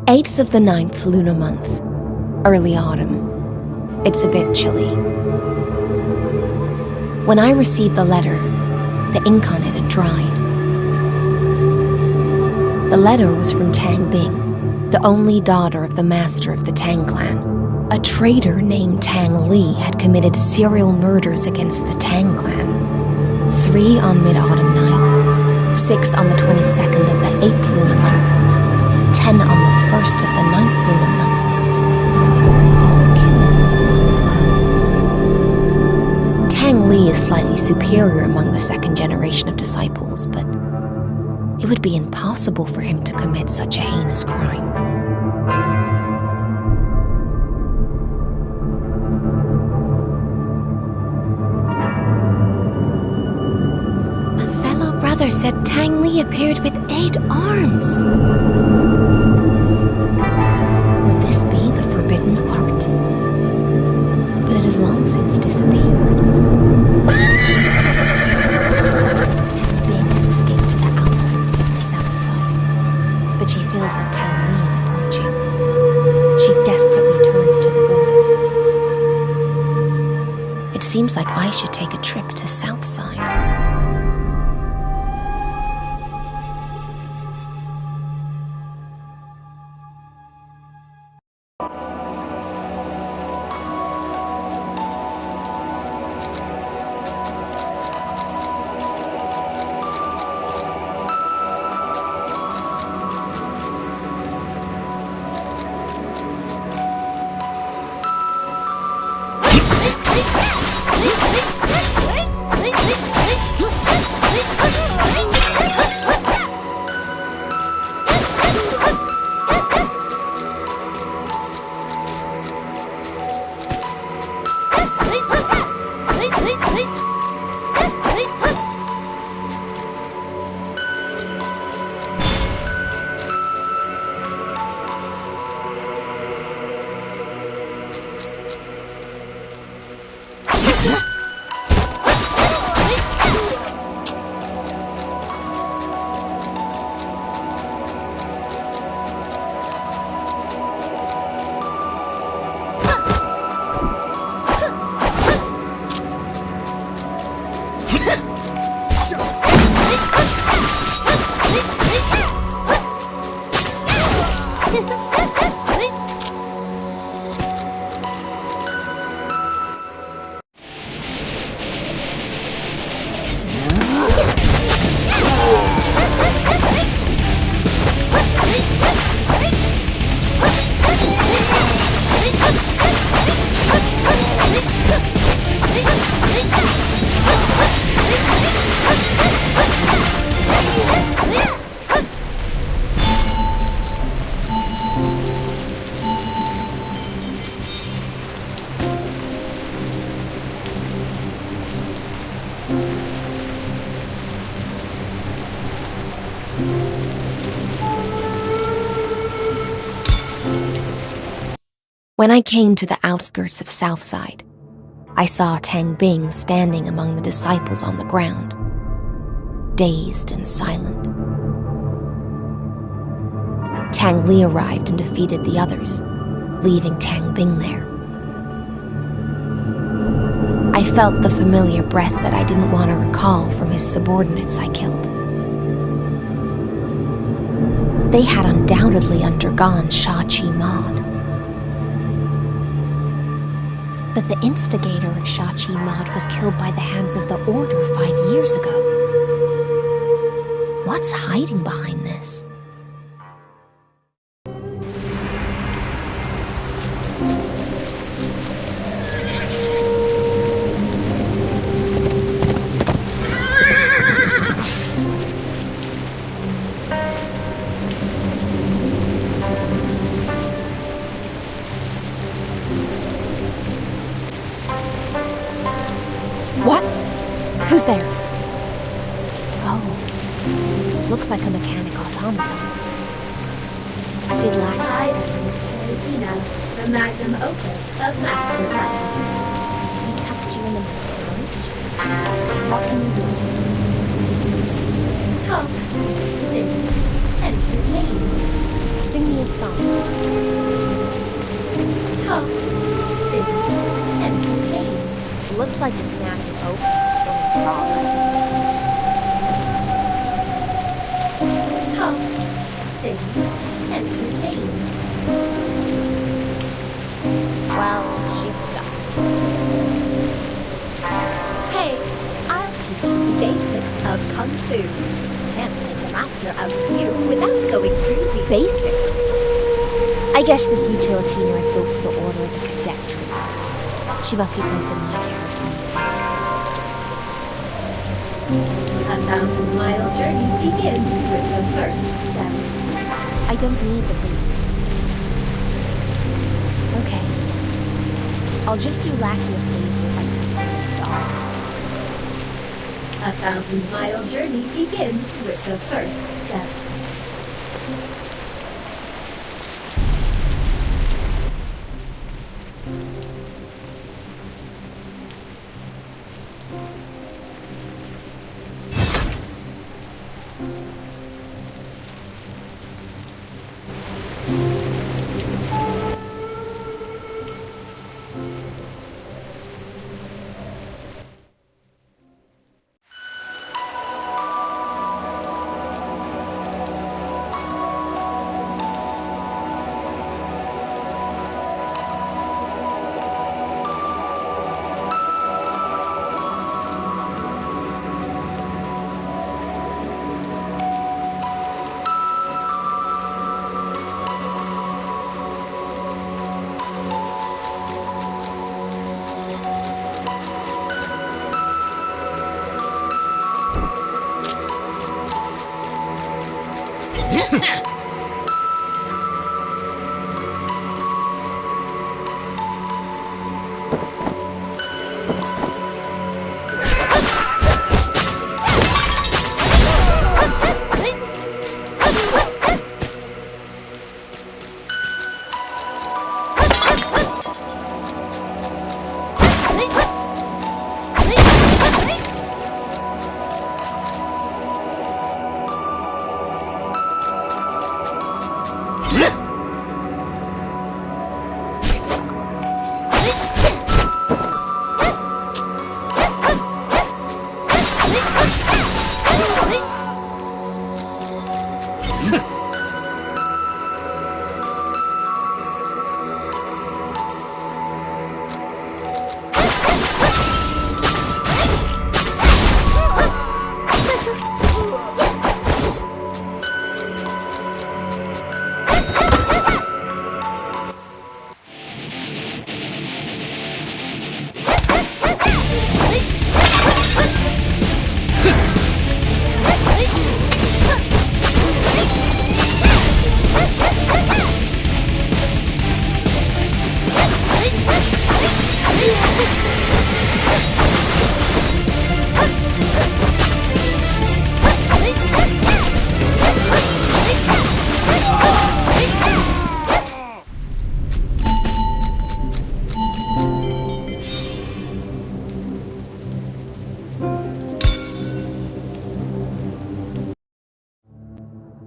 8th of the 9th lunar month, early autumn. It's a bit chilly. When I received the letter, the ink on it had dried. The letter was from Tang Bing, the only daughter of the master of the Tang clan. A traitor named Tang Li had committed serial murders against the Tang clan. 3 on Mid-Autumn Night, 6 on the 22nd of the 8th lunar month, 10 on the 1st of the 9th lunar month. All killed with one blow. Tang Li is slightly superior among the second generation of disciples, but it would be impossible for him to commit such a heinous crime. Brother said Tang Li appeared with 8 arms. Would this be the forbidden art? But it has long since disappeared. Tang Bing has escaped to the outskirts of the south side, but she feels that Tang Li is approaching. She desperately turns to the north. It seems like I should take a trip to south side. When I came to the outskirts of Southside, I saw Tang Bing standing among the disciples on the ground, dazed and silent. Tang Li arrived and defeated the others, leaving Tang Bing there. I felt the familiar breath that I didn't want to recall from his subordinates I killed. They had undoubtedly undergone Sha-Chi Mod. But the instigator of Sha-Chi Mod was killed by the hands of the Order 5 years ago. What's hiding behind this? What? Who's there? Oh, looks like a mechanic automaton. Did Hi, Cantina, the magnum opus of Master Phanton. he tucked you in the carriage? What can you do? Talk, sing, entertain. Sing me a song. Talk, sing, entertain. Looks like this magnum opus is still in progress. Talk, sing, entertain. Well, she's stuck. Hey, I'll teach you the basics of Kung Fu. Can't make a master out of you without going through the Basics? I guess this utilitarian is built for the order as a cadet trooper. She must be placed in my character instead. 1,000-mile journey begins with the first step. I don't need the basics. Okay. I'll just do lackey a favor by testing this dog. 1,000-mile journey begins with the first step.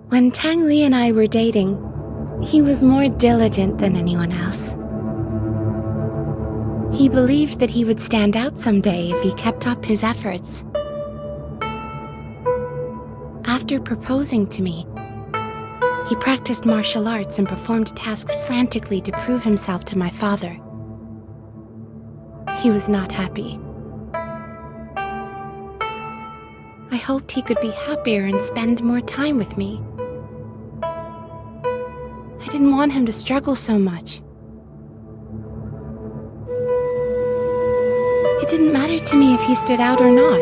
When Tang Li and I were dating, he was more diligent than anyone else. He believed that he would stand out someday if he kept up his efforts. After proposing to me, he practiced martial arts and performed tasks frantically to prove himself to my father. He was not happy. I hoped he could be happier and spend more time with me. I didn't want him to struggle so much. It didn't matter to me if he stood out or not.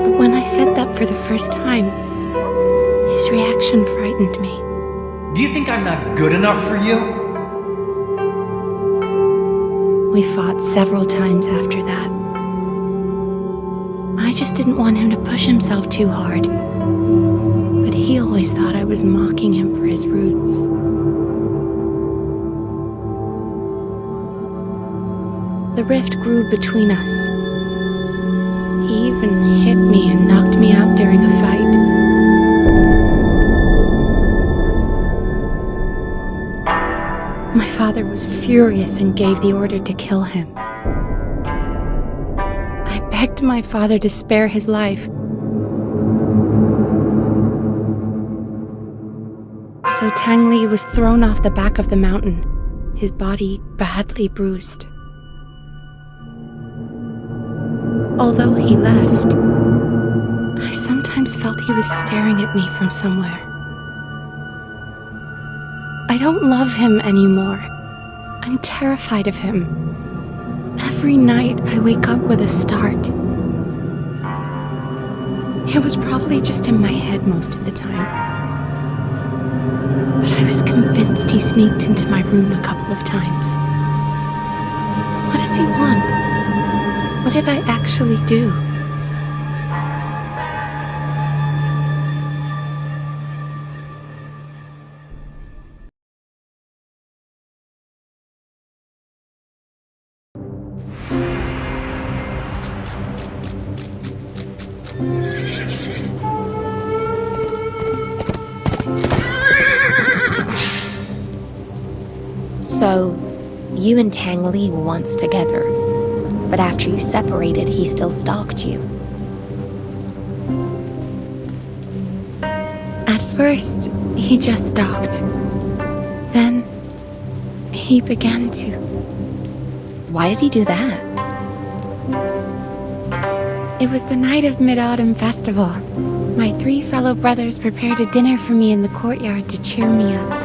But when I said that for the first time, his reaction frightened me. Do you think I'm not good enough for you? We fought several times after that. I just didn't want him to push himself too hard. But he always thought I was mocking him for his roots. The rift grew between us. He even hit me and knocked me out during a fight. father was furious and gave the order to kill him. I begged my father to spare his life. So Tang Li was thrown off the back of the mountain, his body badly bruised. Although he left, I sometimes felt he was staring at me from somewhere. I don't love him anymore. I'm terrified of him. Every night I wake up with a start. It was probably just in my head most of the time. But I was convinced he sneaked into my room a couple of times. What does he want? What did I actually do? So, you and Tang Li were once together, but after you separated, he still stalked you. At first, he just stalked. Then, he began to. Why did he do that? It was the night of Mid-Autumn Festival. My 3 fellow brothers prepared a dinner for me in the courtyard to cheer me up.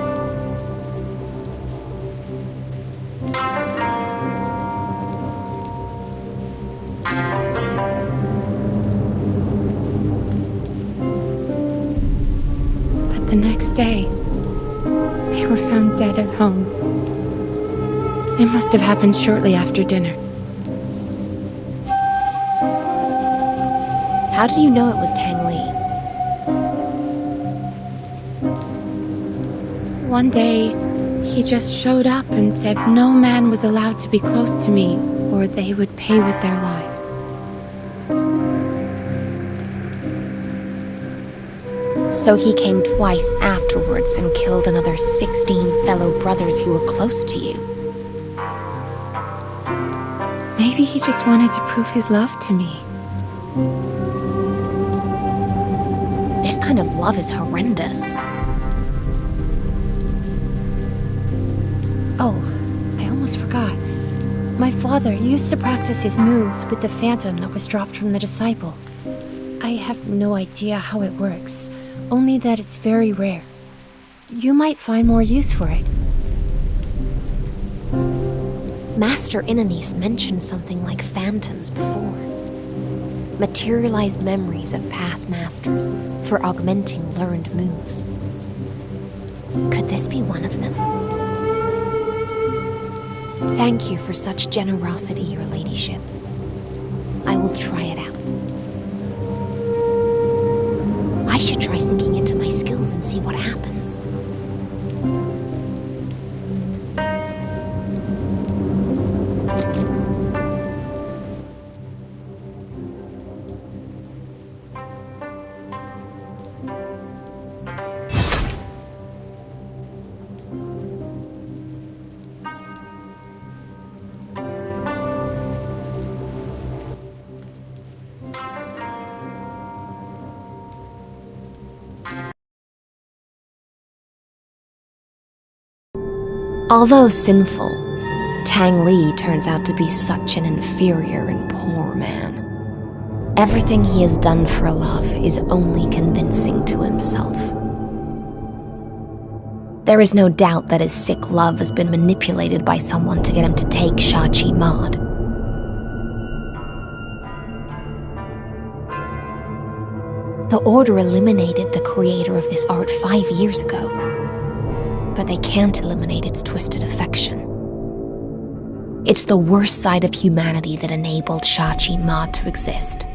But the next day, they were found dead at home. It must have happened shortly after dinner. How did you know it was Tang Li? One day, he just showed up and said no man was allowed to be close to me, or they would pay with their lives. So he came twice afterwards and killed another 16 fellow brothers who were close to you. Maybe he just wanted to prove his love to me. This kind of love is horrendous. Oh, I almost forgot. My father used to practice his moves with the Phantom that was dropped from the disciple. I have no idea how it works, only that it's very rare. You might find more use for it. Master Inanise mentioned something like phantoms before. Materialized memories of past masters for augmenting learned moves. Could this be one of them? Thank you for such generosity, your ladyship. I will try it out. I should try sinking into my skills and see what happens. Although sinful, Tang Li turns out to be such an inferior and poor man. Everything he has done for love is only convincing to himself. There is no doubt that his sick love has been manipulated by someone to get him to take Shachi Mod. The Order eliminated the creator of this art 5 years ago. But they can't eliminate its twisted affection. It's the worst side of humanity that enabled Shachi Mod to exist.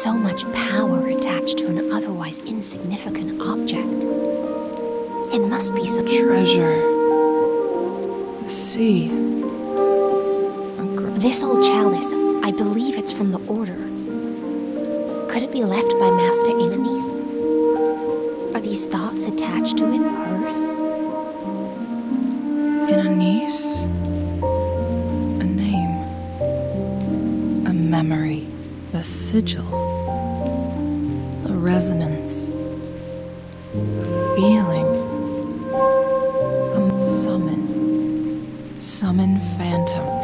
So much power attached to an otherwise insignificant object. It must be some Treasure. The sea. This old chalice, I believe it's from the Order. Could it be left by Master Inanise? Are these thoughts attached to it hers? Inanise. A name. A memory. A sigil. A resonance. A feeling. A summon. Summon Phantom.